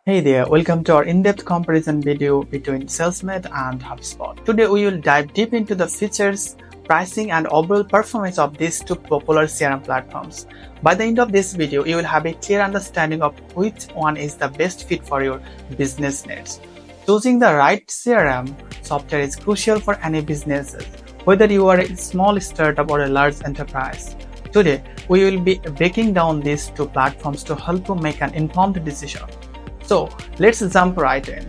Hey there, welcome to our in-depth comparison video between Salesmate and HubSpot. Today we will dive deep into the features, pricing and overall performance of these two popular CRM platforms. By the end of this video, you will have a clear understanding of which one is the best fit for your business needs. Choosing the right CRM software is crucial for any businesses, whether you are a small startup or a large enterprise. Today, we will be breaking down these two platforms to help you make an informed decision. So let's jump right in.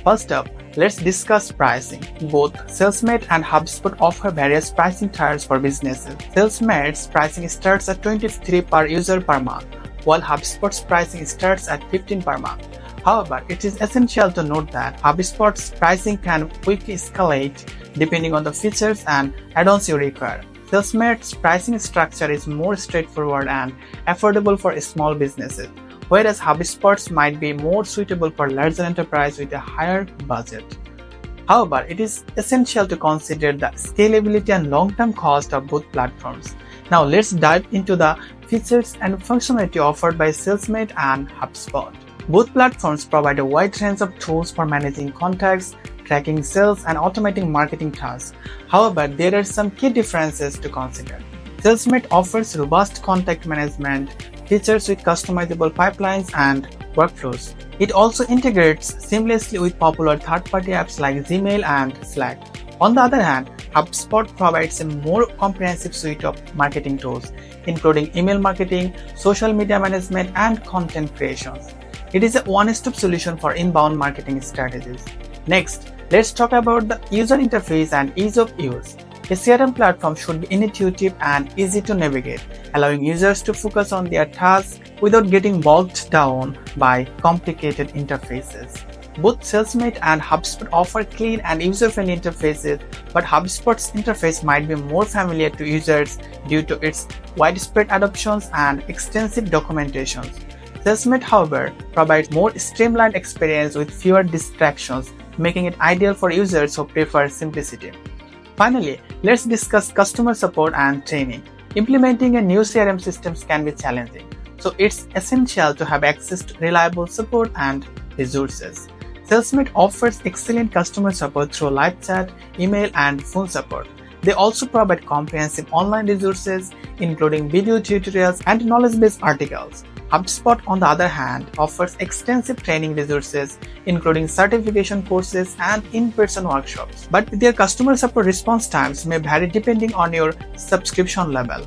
First up, let's discuss pricing. Both Salesmate and HubSpot offer various pricing tiers for businesses. Salesmate's pricing starts at $23 per user per month, while HubSpot's pricing starts at $15 per month. However, it is essential to note that HubSpot's pricing can quickly escalate depending on the features and add-ons you require. Salesmate's pricing structure is more straightforward and affordable for small businesses, whereas HubSpot's might be more suitable for larger enterprises with a higher budget. However, it is essential to consider the scalability and long-term cost of both platforms. Now let's dive into the features and functionality offered by Salesmate and HubSpot. Both platforms provide a wide range of tools for managing contacts, tracking sales, and automating marketing tasks. However, there are some key differences to consider. Salesmate offers robust contact management features with customizable pipelines and workflows. It also integrates seamlessly with popular third-party apps like Gmail and Slack. On the other hand, HubSpot provides a more comprehensive suite of marketing tools, including email marketing, social media management, and content creation. It is a one-stop solution for inbound marketing strategies. Next, let's talk about the user interface and ease of use. A CRM platform should be intuitive and easy to navigate, allowing users to focus on their tasks without getting bogged down by complicated interfaces. Both Salesmate and HubSpot offer clean and user-friendly interfaces, but HubSpot's interface might be more familiar to users due to its widespread adoptions and extensive documentations. Salesmate, however, provides more streamlined experience with fewer distractions, making it ideal for users who prefer simplicity. Finally, let's discuss customer support and training. Implementing a new CRM system can be challenging, so it's essential to have access to reliable support and resources. Salesmate offers excellent customer support through live chat, email, and phone support. They also provide comprehensive online resources, including video tutorials and knowledge-based articles. HubSpot, on the other hand, offers extensive training resources, including certification courses and in-person workshops. But their customer support response times may vary depending on your subscription level.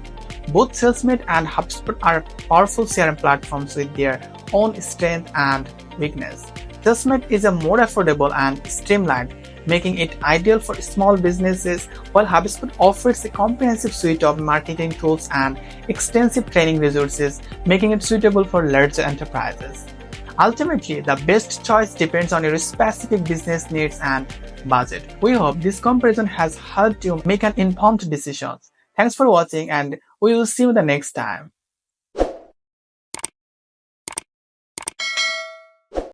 Both Salesmate and HubSpot are powerful CRM platforms with their own strength and weakness. Salesmate is a more affordable and streamlined, making it ideal for small businesses, while HubSpot offers a comprehensive suite of marketing tools and extensive training resources, making it suitable for larger enterprises. Ultimately, the best choice depends on your specific business needs and budget. We hope this comparison has helped you make an informed decision. Thanks for watching, and we will see you the next time.